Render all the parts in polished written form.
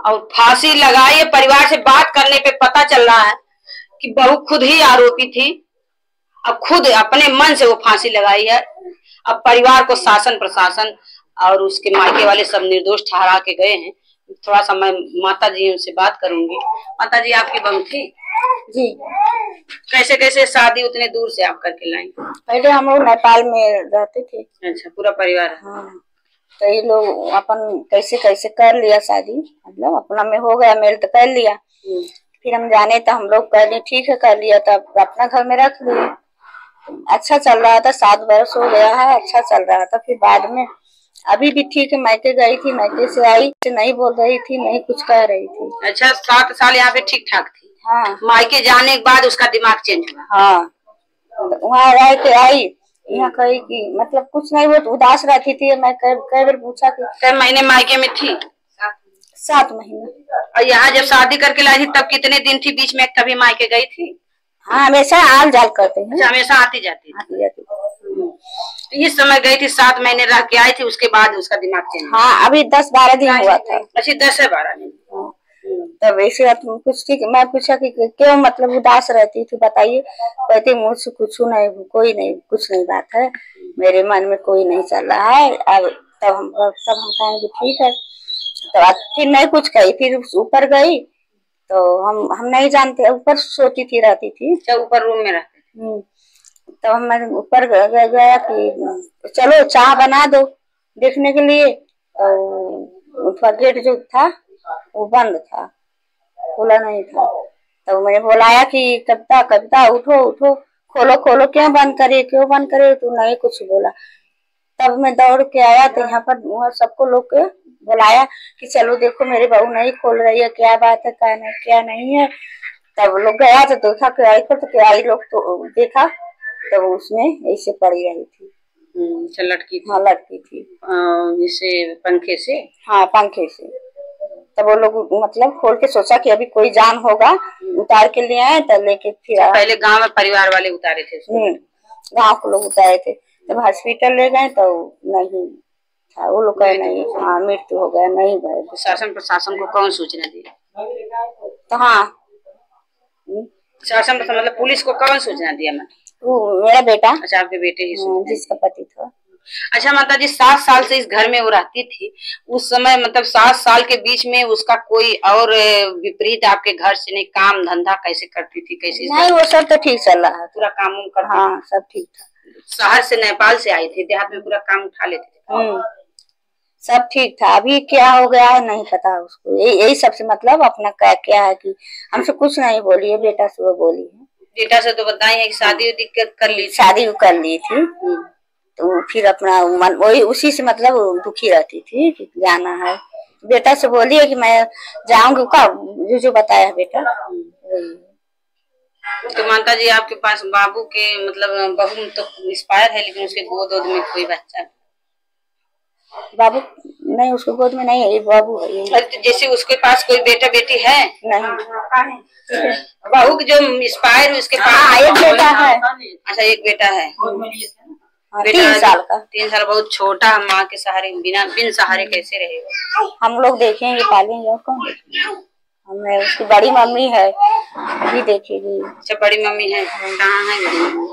और फांसी लगाई है। परिवार से बात करने पे पता चल रहा है कि बहू खुद ही आरोपी थी। अब खुद अपने मन से वो फांसी लगाई है। अब परिवार को शासन प्रशासन और उसके मायके वाले सब निर्दोष ठहरा के गए हैं। थोड़ा सा मैं माता जी उनसे बात करूंगी। माता जी, आपकी बहू थी जी। कैसे कैसे शादी उतने दूर से आप करके लाई? पहले हम लोग नेपाल में रहते थे। अच्छा, पूरा परिवार? हाँ, तो ये लोग अपन कैसे कैसे कर लिया शादी, मतलब अपना में हो गया, मेल तो कर लिया। फिर हम जाने तो हम लोग कर लिए, ठीक है कर लिया, तब अपना घर में रख लिए। अच्छा चल रहा था, 7 वर्ष हो गया है, अच्छा चल रहा था। फिर बाद में अभी भी ठीक है, मायके गई थी, मायके से आई, नहीं बोल रही थी, नहीं कुछ कह रही थी। अच्छा, 7 साल यहाँ पे ठीक ठाक थी? हाँ। मायके जाने के बाद उसका दिमाग चेंज हुआ? हाँ, वहाँ रह के आई, यहाँ कही कि मतलब कुछ नहीं, वो उदास रहती थी। मैं कई बार पूछा कि कई महीने मायके में थी? 7 महीने। और यहाँ जब शादी करके लाई थी तब कितने दिन थी? बीच में कभी मायके गई थी? हाँ, हमेशा आल जाल करते हैं। हमेशा आती जाती थी। इस समय गई थी, 7 महीने रह के आई थी, उसके बाद उसका दिमाग चेंज? हाँ, अभी 10-12 दिन हुआ था। अच्छा, 10 से 12 दिन। तब ऐसे कुछ ठीक, मैं पूछा कि क्यों मतलब उदास रहती थी, बताइए। कहती मुझसे कुछ नहीं, कोई नहीं, कुछ नहीं बात है, मेरे मन में कोई नहीं चल रहा है। अब तब हम कहेंगे ठीक है। तो फिर नहीं कुछ कही, फिर ऊपर गई तो हम नहीं जानते, ऊपर सोती थी, रहती थी। ऊपर रूम में रहती थी। तो हम ऊपर गया कि चलो चाय बना दो देखने के लिए। तो गेट जो था वो बंद था, खुला नहीं था। तो मैंने बुलाया कि कविता कविता उठो उठो, खोलो खोलो, क्यों बंद करे, क्यों बंद करे? तो नहीं कुछ बोला। तब मैं दौड़ के आया तो यहाँ पर सबको लोग के बुलाया कि चलो देखो मेरी बहू नहीं खोल रही है, क्या बात है, क्या नहीं है। तब लोग गया तो देखा किराई को, तो किराई लोग तो देखा तो उसमें ऐसे पड़ी रही थी। लटकी थी? हाँ, लटकी थी। जैसे पंखे से? हाँ, पंखे से। तब वो लोग मतलब खोल के सोचा कि अभी कोई जान होगा, उतार के ले आए। तब लेके फिर पहले गांव में परिवार वाले उतारे थे? गांव के लोग उतारे थे। जब हॉस्पिटल ले गए तो नहीं था, वो लोग कहे नहीं, हाँ मृत्यु हो गया, नहीं भाई। शासन प्रशासन को कौन सूचना दी? तो हाँ, शासन मतलब पुलिस को कौन सूचना दिया? वो मेरा बेटा। अच्छा, आपके बेटे ही? जिसका पति था। अच्छा माता जी, 7 साल से इस घर में वो रहती थी, उस समय मतलब 7 साल के बीच में उसका कोई और विपरीत आपके घर से नहीं, काम धंधा कैसे करती थी, कैसे? नहीं, वो सब तो ठीक चल रहा है, पूरा काम उम करती? हाँ, सब ठीक था। शहर से नेपाल से आई थी, देहात में पूरा काम उठा लेते थे? सब ठीक था। अभी क्या हो गया है नहीं पता उसको। यही सबसे मतलब अपना क्या है कि हमसे कुछ नहीं बोली है, बेटा से वो बोली है। बेटा से तो बताई है कि शादी कर ली, शादी कर ली थी। तो फिर अपना मन वही उसी से मतलब दुखी रहती थी कि जाना है। बेटा से बोली है कि मैं जाऊंगी, का जो बताया बेटा। तो माता जी, आपके पास बाबू के मतलब बहू तो एक्सपायर है, लेकिन उसके गोद में कोई बच्चा? बाबू नहीं, उसके गोद में नहीं है, ये बाबू है। तो जैसे उसके पास कोई बेटा बेटी है? नहीं, बहू जो एक्सपायर उसके पास एक बेटा है। अच्छा, एक बेटा है। 3 साल का। 3 साल, बहुत छोटा। माँ के सहारे बिन सहारे कैसे रहेगा? हम लोग देखेंगे, पालेंगे, और कौन देखेंगे? हमें उसकी बड़ी मम्मी है, भी देखेगी। अच्छा, बड़ी मम्मी है, कहाँ है बड़ी मम्मी?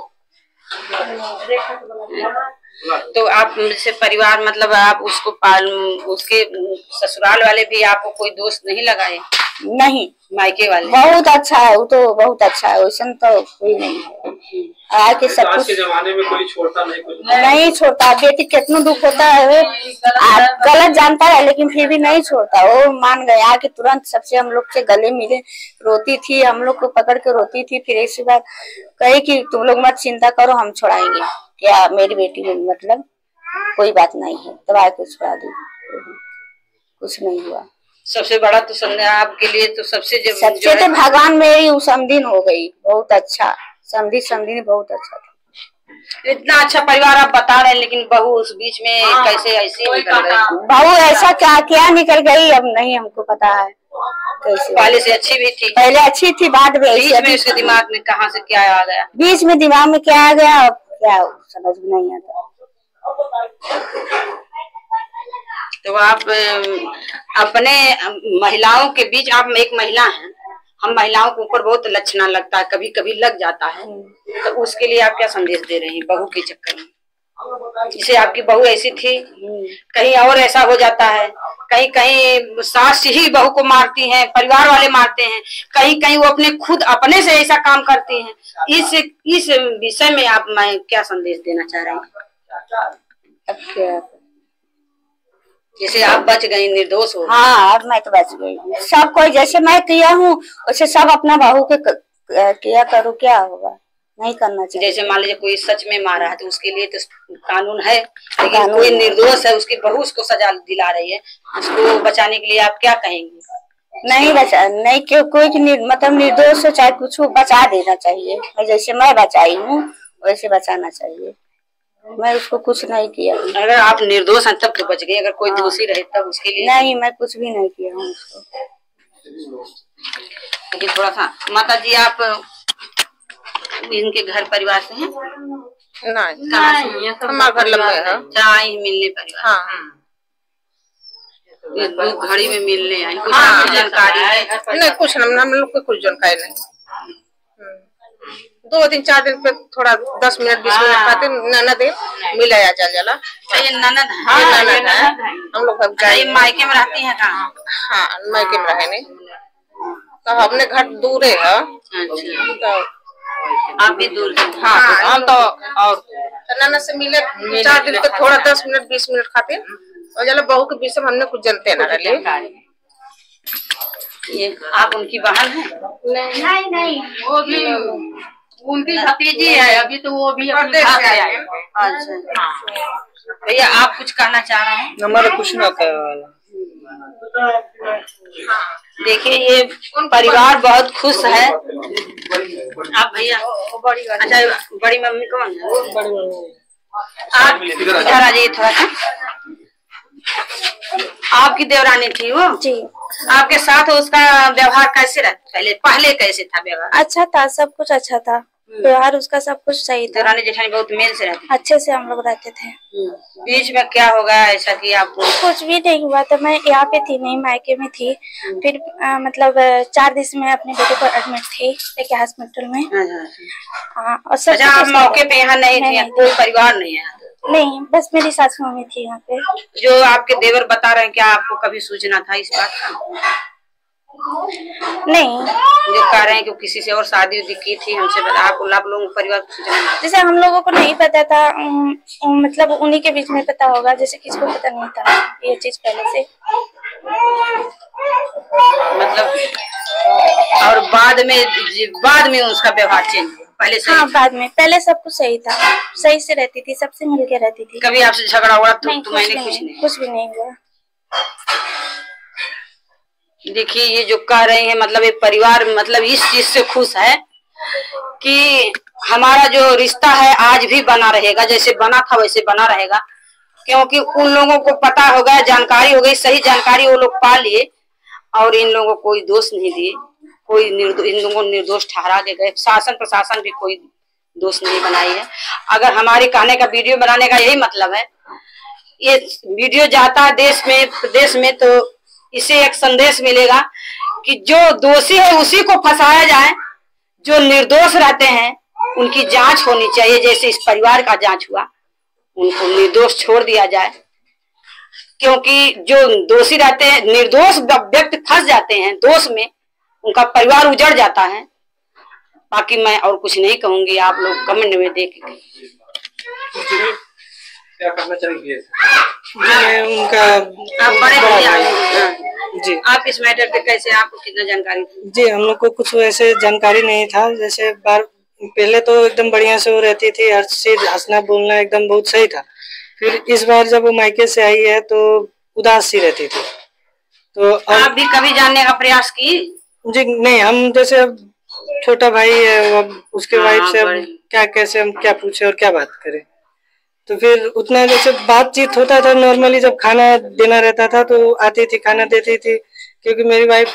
तो आप जैसे परिवार मतलब आप उसको उसके ससुराल वाले भी आपको कोई दोस्त नहीं लगाए? नहीं, मायके वाले बहुत अच्छा है, वो तो बहुत अच्छा है, वैसे तो कोई नहीं है। आके सब कुछ, जमाने में कोई छोड़ता नहीं, कुछ नहीं छोड़ता। बेटी कितना दुख होता है, गलत जानता है लेकिन फिर भी नहीं छोड़ता। वो मान गया कि तुरंत सबसे हम लोग से गले मिले, रोती थी, हम लोग को पकड़ के रोती थी। फिर ऐसी बात कही कि तुम लोग मत चिंता करो, हम छोड़ाएंगे। क्या मेरी बेटी में मतलब कोई बात नहीं है, तब आके छुड़ा दी, कुछ नहीं हुआ। सबसे बड़ा तो समझा आपके लिए तो सबसे तो भगवान मेरी समधिन हो गई, बहुत अच्छा समधी बहुत अच्छा था। इतना अच्छा परिवार आप बता रहे हैं, लेकिन बहू उस बीच में कैसे ऐसी निकल गई? बहू ऐसा क्या निकल गई, अब नहीं हमको पता है कैसे। पहले से अच्छी भी थी? पहले अच्छी थी, बाद में बीच में उसके दिमाग में कहाँ से क्या आ गया? बीच में दिमाग में क्या आ गया, क्या समझ में नहीं आता। तो आप अपने महिलाओं के बीच, आप एक महिला हैं, हम महिलाओं के ऊपर बहुत लक्षणा लगता है, कभी कभी लग जाता है, तो उसके लिए आप क्या संदेश दे रही हैं बहू के चक्कर में? जैसे आपकी बहू ऐसी थी, कहीं और ऐसा हो जाता है, कहीं कहीं सास ही बहू को मारती हैं, परिवार वाले मारते हैं, कहीं कहीं वो अपने खुद अपने से ऐसा काम करती हैं। इस विषय में आप मैं क्या संदेश देना चाह रहे हैं? अब क्या, जैसे आप बच गई, निर्दोष हो। हाँ अब मैं तो बच गई। सब कोई जैसे मैं किया हूँ वैसे सब अपना बहू के किया करो, क्या होगा, नहीं करना चाहिए। जैसे मान लीजिए कोई सच में मारा है तो उसके लिए तो कानून है, लेकिन कोई निर्दोष है, उसकी बहू उसको सजा दिला रही है, उसको बचाने के लिए आप क्या कहेंगे? नहीं बचा, नहीं क्यों, कोई मतलब निर्दोष हो चाहे कुछ हो, बचा देना चाहिए। जैसे मैं बचाई हूँ वैसे बचाना चाहिए। मैं उसको कुछ नहीं किया। अगर आप निर्दोष हैं तब तो बच गए, अगर कोई दोषी रहे तब उसके लिए नहीं, मैं कुछ भी नहीं किया हूँ उसको। लेकिन थोड़ा सा माता जी, आप इनके घर परिवार से हैं? नहीं, हमारा घर लंबा है। चाहे मिलने परिवार। हाँ, दो घड़ी में मिलने आई, कुछ आपको जानकारी है? नहीं कुछ नहीं, हम लोग को कुछ जानकारी नहीं। 2 दिन 4 दिन पे थोड़ा 10 मिनट 20 मिनट खाते ननद मिल आया चल जाला। ये ननद है? हाँ, ननद है। हम लोग मायके में रहती है कहाँ? हाँ, मायके में रहे नहीं, तो अपने घर दूर है। अच्छा, आप भी दूर हैं? हाँ, हम तो और ननद से मिले 4 दिन तो थोड़ा 10 मिनट 20 मिनट खाते और जला बहू के विषय में हमने कुछ जानते ना रहे। ये आप उनकी बहन है? नहीं, वो भी उनकी भतीजी है, अभी तो वो भी अपने घर से आए। अच्छा भैया, आप कुछ कहना चाह रहे हैं? हमारा कुछ ना कहना। देखिए ये परिवार बहुत खुश है। आप भैया, अच्छा बड़ी मम्मी कौन है? आप इधर आ जाइए थोड़ा सा। आपकी देवरानी थी वो? जी। आपके साथ उसका व्यवहार कैसे रहता? पहले कैसे था व्यवहार? अच्छा था, सब कुछ अच्छा था, व्यवहार उसका सब कुछ सही था। देवरानी जेठानी बहुत मेल से रहती? अच्छे से हम लोग रहते थे। बीच में क्या होगा ऐसा कि आपको? कुछ भी नहीं हुआ था, मैं यहाँ पे थी नहीं, मायके में थी। फिर मतलब 4 दिन में अपने बेटे पर एडमिट थी एक हॉस्पिटल में। हाँ, और सब अच्छा, आप मौके पे यहाँ नहीं थी? कोई परिवार नहीं है? नहीं, बस मेरी सासू मम्मी थी यहाँ पे। जो आपके देवर बता रहे हैं, क्या आपको कभी सूचना था इस बात का? नहीं, जो कह रहे हैं कि किसी से और शादी उदी की थी, हमसे बता, आप लोगों को परिवार को सूचना? जैसे हम लोगों को नहीं पता था, मतलब उन्हीं के बीच में पता होगा, जैसे किसी को पता नहीं था ये चीज पहले से। मतलब और बाद में उसका व्यवहार चेंज हुआ? पहले से? हाँ, बाद में। पहले सब कुछ सही था, सही से रहती थी, सबसे मिलके रहती थी। कभी आपसे झगड़ा हुआ? नहीं, तो मैंने कुछ नहीं? कुछ भी नहीं हुआ। देखिए ये जो कह रहे हैं, मतलब ये परिवार मतलब इस चीज से खुश है कि हमारा जो रिश्ता है आज भी बना रहेगा, जैसे बना था वैसे बना रहेगा, क्योंकि उन लोगों को पता होगा, जानकारी हो गई, सही जानकारी वो लोग पा लिए और इन लोगों को कोई दोष नहीं दिए, कोई इन लोगों को निर्दोष ठहरा के गए। शासन प्रशासन भी कोई दोष नहीं बनाई है। अगर हमारे कहने का, वीडियो बनाने का यही मतलब है, ये वीडियो जाता है देश में प्रदेश में, तो इससे एक संदेश मिलेगा कि जो दोषी है उसी को फंसाया जाए, जो निर्दोष रहते हैं उनकी जांच होनी चाहिए। जैसे इस परिवार का जांच हुआ, उनको निर्दोष छोड़ दिया जाए, क्योंकि जो दोषी रहते हैं, निर्दोष व्यक्ति फंस जाते हैं दोष में, उनका परिवार उजड़ जाता है। बाकी मैं और कुछ नहीं कहूंगी, आप लोग कमेंट में देख क्या करना चाहिए? उनका आप बड़े भैया जी, आप इस मैटर पे कैसे, आपको कितना जानकारी थी? जी, हम लोग को कुछ वैसे जानकारी नहीं था। जैसे पहले तो एकदम बढ़िया से वो रहती थी, हर चीज हंसना बोलना एकदम बहुत सही था। फिर इस बार जब वो मायके से आई है तो उदास सी रहती थी। तो आप भी कभी जानने का प्रयास की? जी नहीं, हम जैसे अब छोटा भाई है, अब उसके वाइफ से अब क्या कैसे हम क्या पूछे और क्या बात करें। तो फिर उतना जैसे बातचीत होता था नॉर्मली, जब खाना देना रहता था तो आती थी, खाना देती थी। क्योंकि मेरी वाइफ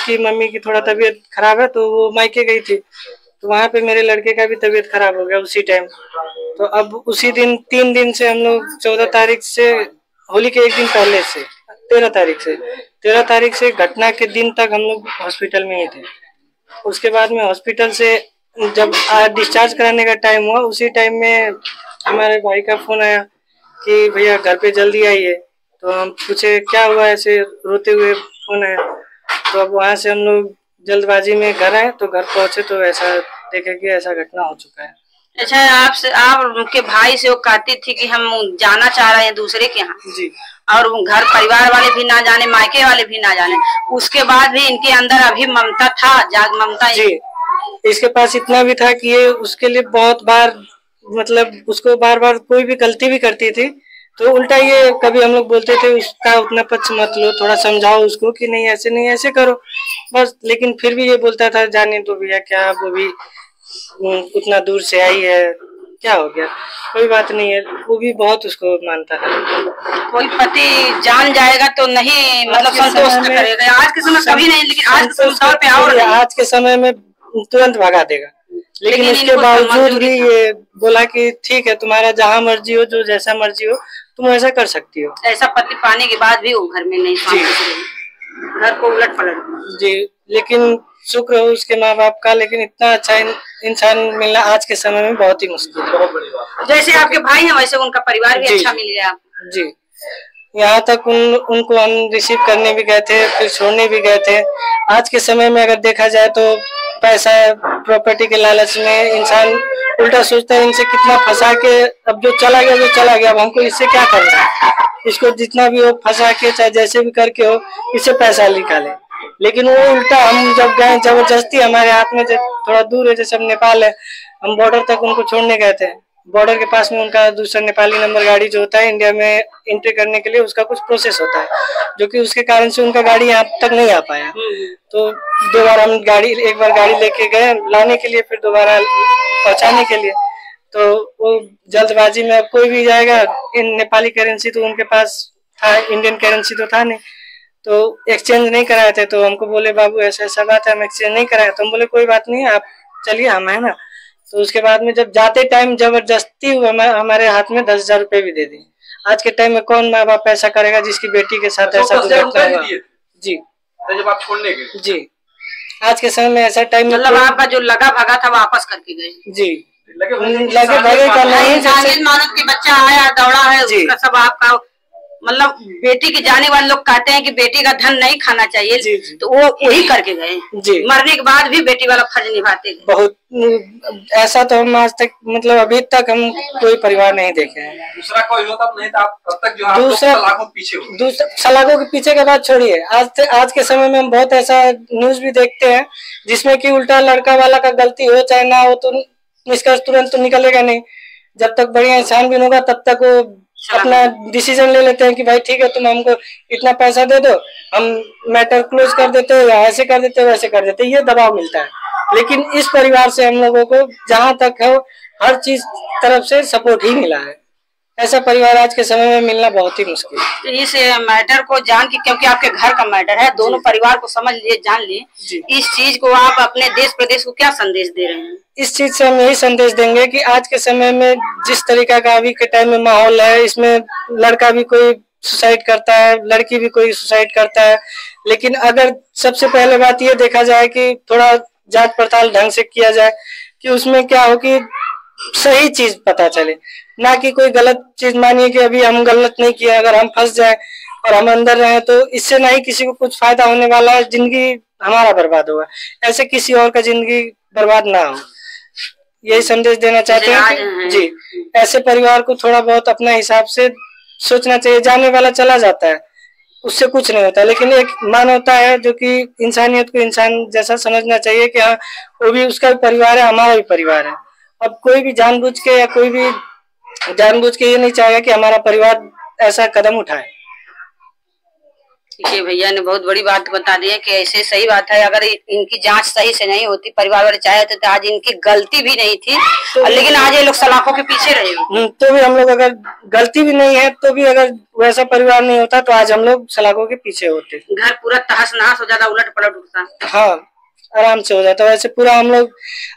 की मम्मी की थोड़ा तबीयत खराब है तो वो मायके गई थी, तो वहाँ पे मेरे लड़के का भी तबीयत खराब हो गया उसी टाइम। तो अब उसी दिन 3 दिन से हम लोग 14 तारीख से होली के एक दिन पहले से 13 तारीख से घटना के दिन तक हम लोग हॉस्पिटल में ही थे। उसके बाद में हॉस्पिटल से जब डिस्चार्ज कराने का टाइम हुआ, उसी टाइम में हमारे भाई का फोन आया कि भैया घर पे जल्दी आइए। तो हम पूछे क्या हुआ, ऐसे रोते हुए फोन आया। तो अब वहाँ से हम लोग जल्दबाजी में घर आए, तो घर पहुंचे तो ऐसा देखे कि ऐसा घटना हो चुका है। अच्छा, आप उनके भाई से वो कहती थी कि हम जाना चाह रहे हैं दूसरे के यहाँ जी, और घर परिवार वाले भी ना जाने, मायके वाले भी ना जाने, उसके बाद भी इनके अंदर अभी ममता था, ममता जी। इसके पास इतना भी था कि ये उसके लिए बहुत बार मतलब उसको बार बार कोई भी गलती भी करती थी तो उल्टा ये कभी हम लोग बोलते थे उसका उतना पक्ष मत लो, थोड़ा समझाओ उसको कि नहीं ऐसे करो बस। लेकिन फिर भी ये बोलता था जाने दो भैया, क्या वो भी उतना दूर से आई है, क्या हो गया, कोई बात नहीं है। वो भी बहुत उसको मानता है। कोई पति जान जाएगा तो नहीं मतलब संतोष करेगा। आज के समय कभी नहीं, लेकिन आज के समय पे और नहीं। आज के समय में तुरंत भगा देगा, लेकिन उसके बावजूद भी ये बोला कि ठीक है तुम्हारा जहाँ मर्जी हो, जो जैसा मर्जी हो तुम ऐसा कर सकती हो। ऐसा पति पाने के बाद भी वो घर में नहीं, घर को उलट पलट। जी, लेकिन शुक्र हो उसके माँ बाप का, लेकिन इतना अच्छा इंसान मिलना आज के समय में बहुत ही मुश्किल है। जैसे आपके भाई हैं वैसे उनका परिवार भी अच्छा मिल गया। जी, यहाँ तक उनको हम रिसीव करने भी गए थे, फिर छोड़ने भी गए थे। आज के समय में अगर देखा जाए तो पैसा प्रॉपर्टी के लालच में इंसान उल्टा सोचता है इनसे कितना फंसा के, अब जो चला गया, अब हमको इससे क्या करना है, इसको जितना भी हो फंसा के चाहे जैसे भी करके हो इससे पैसा निकाले। लेकिन वो उल्टा हम जब गए जबरदस्ती, हमारे हाथ में थोड़ा दूर है जैसे नेपाल है, हम बॉर्डर तक उनको छोड़ने गए थे। बॉर्डर के पास में उनका दूसरा नेपाली नंबर गाड़ी जो होता है इंडिया में एंट्री करने के लिए उसका कुछ प्रोसेस होता है, जो कि उसके कारण से उनका गाड़ी यहाँ तक नहीं आ पाया। तो दोबारा हम एक बार गाड़ी लेके गए लाने के लिए, फिर दोबारा पहुंचाने के लिए। तो वो जल्दबाजी में अब कोई भी जाएगा, नेपाली करेंसी तो उनके पास था, इंडियन करेंसी तो था नहीं, तो एक्सचेंज नहीं कराए थे। तो हमको बोले बाबू ऐसा बात है, हम एक्सचेंज नहीं कराए। तो हम बोले कोई बात नहीं, आप चलिए, हम है ना। तो उसके बाद में जब जाते टाइम जबरदस्ती हमारे हाथ में 10,000 रुपए भी दे दिए। आज के टाइम में कौन माँ बाप ऐसा करेगा जिसकी बेटी के साथ ऐसा दुर्घटना हुआ? जी, जब आप छोड़ने गए। जी, आज के समय में ऐसा टाइम मतलब आपका जो लगा भगा था वापस करके गए। जी, लगे भगे का नहीं, मानव की बच्चा आया दौड़ा है उसका सब आपका मतलब बेटी के जाने वाले लोग कहते हैं कि बेटी का धन नहीं खाना चाहिए। जी, जी। तो वो वही करके गए। जी, मरने के बाद भी बेटी वाला फर्ज निभाते गए। बहुत ऐसा तो हम आज तक मतलब अभी तक हम कोई परिवार नहीं देखे हैं। दूसरा कोई होता नहीं था, तब तक जो दूसरा सलाखों पीछे हो। दूसरा सलाखों के पीछे के बाद छोड़िए, आज के समय में हम बहुत ऐसा न्यूज भी देखते हैं जिसमें कि उल्टा लड़का वाला का गलती हो चाहे ना हो तो निष्कर्ष तुरंत तो निकलेगा नहीं। जब तक बढ़िया छानबीन होगा तब तक वो अपना डिसीजन ले लेते हैं कि भाई ठीक है तुम हमको इतना पैसा दे दो, हम मैटर क्लोज कर देते हैं, या ऐसे कर देते हैं वैसे कर देते हैं, ये दबाव मिलता है। लेकिन इस परिवार से हम लोगों को जहां तक है हर चीज तरफ से सपोर्ट ही मिला है। ऐसा परिवार आज के समय में मिलना बहुत ही मुश्किल है। तो इस मैटर को जान के, क्योंकि आपके घर का मैटर है, दोनों परिवार को समझ लिए, जान लिए, इस चीज को आप अपने देश प्रदेश को क्या संदेश दे रहे हैं? इस चीज से हम यही संदेश देंगे कि आज के समय में जिस तरीका का अभी के टाइम में माहौल है, इसमें लड़का भी कोई सुसाइड करता है, लड़की भी कोई सुसाइड करता है। लेकिन अगर सबसे पहले बात ये देखा जाए कि थोड़ा जांच पड़ताल ढंग से किया जाए कि उसमें क्या हो कि सही चीज पता चले, ना कि कोई गलत चीज मानिए कि अभी हम गलत नहीं किया, अगर हम फंस जाए और हम अंदर रहे तो इससे ना ही किसी को कुछ फायदा होने वाला है, जिंदगी हमारा बर्बाद होगा, ऐसे किसी और का जिंदगी बर्बाद ना हो। यही संदेश देना चाहते हैं जी। ऐसे परिवार को थोड़ा बहुत अपने हिसाब से सोचना चाहिए। जाने वाला चला जाता है, उससे कुछ नहीं होता, लेकिन एक मानवता है जो कि इंसानियत को इंसान जैसा समझना चाहिए कि हाँ वो भी उसका भी परिवार है, हमारा भी परिवार है। अब कोई भी जानबूझ के या कोई भी जानबूझ के ये नहीं चाहेगा कि हमारा परिवार ऐसा कदम उठाए। ये भैया ने बहुत बड़ी बात बता दी है कि ऐसे सही बात है। अगर इनकी जांच सही से नहीं होती, परिवार वाले चाहे तो आज इनकी गलती भी नहीं थी, लेकिन आज ये लोग सलाखों के पीछे रहे। तो भी हम लोग अगर गलती भी नहीं है तो भी अगर वैसा परिवार नहीं होता तो आज हम लोग सलाखों के पीछे होते। घर पूरा तहस नहस हो जाता, उलट पलट उठता। हाँ, आराम से हो जाता। वैसे पूरा हम लोग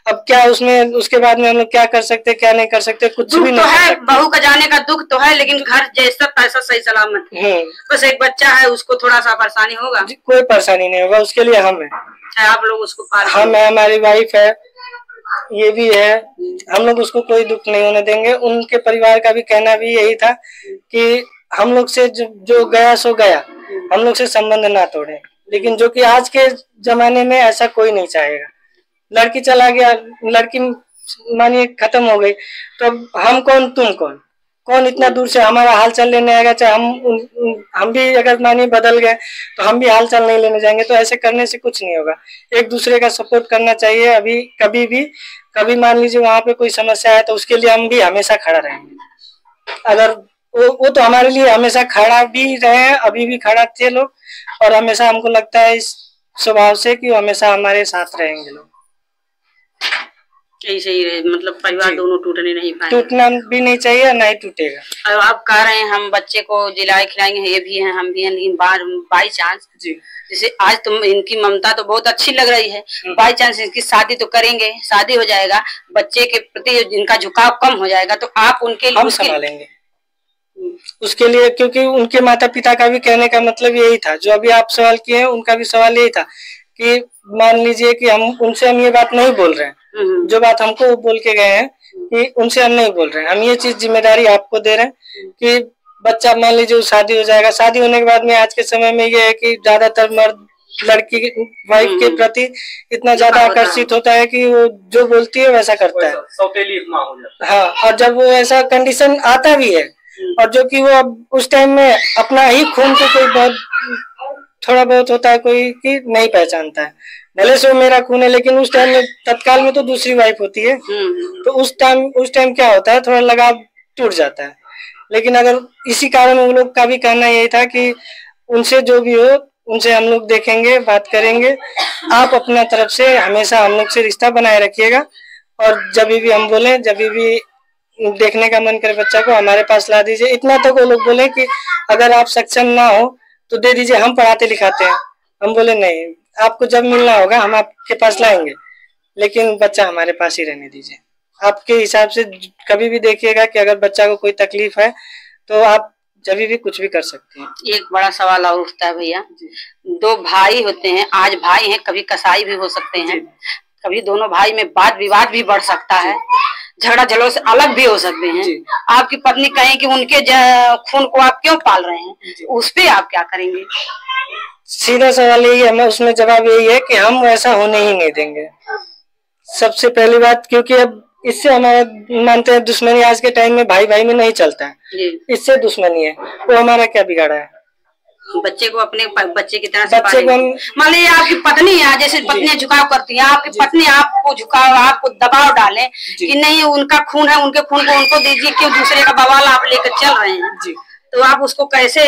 अब क्या उसमें उसके बाद में हम लोग क्या कर सकते क्या नहीं कर सकते, कुछ भी नहीं है। बहू का जाने का दुख तो है, लेकिन घर जैसा पैसा सही सलामत है। बस एक बच्चा है, उसको थोड़ा सा परेशानी होगा। कोई परेशानी नहीं होगा, उसके लिए हम है, आप लोग उसको हम है, हमारी वाइफ है, ये भी है, हम लोग उसको कोई दुख नहीं होने देंगे। उनके परिवार का भी कहना भी यही था कि हम लोग से जो गया सो गया, हम लोग से संबंध ना तोड़े। लेकिन जो कि आज के जमाने में ऐसा कोई नहीं चाहेगा। लड़की चला गया, लड़की मानिए खत्म हो गई, तो हम कौन तुम कौन, कौन इतना दूर से हमारा हाल चाल लेने आएगा। चाहे हम भी अगर मानिए बदल गए तो हम भी हाल चाल नहीं लेने जाएंगे। तो ऐसे करने से कुछ नहीं होगा, एक दूसरे का सपोर्ट करना चाहिए। अभी कभी मान लीजिए वहां पे कोई समस्या है तो उसके लिए हम भी हमेशा खड़ा रहेंगे। अगर वो तो हमारे लिए हमेशा खड़ा भी रहे हैं, अभी भी खड़ा थे लोग, और हमेशा हमको लगता है इस स्वभाव से कि हमेशा हमारे साथ रहेंगे लोग। ऐसे ही मतलब परिवार दोनों टूटने नहीं पाएंगे, टूटना भी नहीं चाहिए, ना ही टूटेगा। और आप कह रहे हैं हम बच्चे को जिलाए खिलाएंगे, ये भी है हम भी हैं, लेकिन बाई चांस जैसे आज तुम इनकी ममता तो बहुत अच्छी लग रही है, बाई चांस इनकी शादी तो करेंगे, शादी हो जाएगा, बच्चे के प्रति इनका झुकाव कम हो जाएगा, तो आप उनके लिए हम संभालेंगे उसके लिए। क्योंकि उनके माता पिता का भी कहने का मतलब यही था, जो अभी आप सवाल किए हैं उनका भी सवाल यही था कि मान लीजिए कि उनसे हम ये बात नहीं बोल रहे हैं, जो बात हमको बोल के गए हैं कि उनसे हम नहीं बोल रहे हैं, हम ये चीज जिम्मेदारी आपको दे रहे हैं कि बच्चा मान लीजिए शादी हो जाएगा, शादी होने के बाद में आज के समय में ये है कि ज्यादातर मर्द लड़की वाइफ के प्रति इतना ज्यादा आकर्षित होता है कि वो जो बोलती है वैसा करता है। हाँ, और जब वो ऐसा कंडीशन आता भी है, और जो कि वो अब उस टाइम में अपना ही खून को कोई बहुत थोड़ा बहुत होता है कोई कि नहीं पहचानता है, भले से वो मेरा खून है, लेकिन उस टाइम में तत्काल में तो दूसरी वाइफ होती है, तो उस टाइम क्या होता है, थोड़ा लगाव टूट जाता है। लेकिन अगर इसी कारण उन लोग का भी कहना यही था कि उनसे जो भी हो उनसे हम लोग देखेंगे, बात करेंगे, आप अपना तरफ से हमेशा हम लोग से रिश्ता बनाए रखिएगा, और जब भी हम बोले, जब भी देखने का मन करे बच्चा को हमारे पास ला दीजिए। इतना तक वो लोग बोले कि अगर आप सक्षम ना हो तो दे दीजिए, हम पढ़ाते लिखाते हैं। हम बोले नहीं, आपको जब मिलना होगा हम आपके पास लाएंगे, लेकिन बच्चा हमारे पास ही रहने दीजिए। आपके हिसाब से कभी भी देखिएगा कि अगर बच्चा को कोई तकलीफ है तो आप जब भी कुछ भी कर सकते हैं। एक बड़ा सवाल और उठता है भैया, दो भाई होते हैं, आज भाई हैं, कभी कसाई भी हो सकते हैं, कभी दोनों भाई में वाद विवाद भी बढ़ सकता है, झगड़ा झगड़ों से अलग भी हो सकते हैं। आपकी पत्नी कहें कि उनके खून को आप क्यों पाल रहे हैं, उस पे आप क्या करेंगे? सीधा सवाल यही है, उसमें जवाब यही है कि हम वैसा होने ही नहीं देंगे। सबसे पहली बात, क्योंकि अब इससे हमारा मानते हैं दुश्मनी आज के टाइम में भाई भाई में नहीं चलता है, इससे दुश्मनी है। वो हमारा क्या बिगाड़ा है? बच्चे को अपने बच्चे की तरह से मान लीजिए आपकी पत्नी है, जैसे पत्नी झुकाव करती है, आपकी पत्नी आपको झुकाव, आपको दबाव डाले कि नहीं उनका खून है, उनके खून को उनको दीजिए, क्यों दूसरे का बवाल आप लेकर चल रहे हैं, तो आप उसको कैसे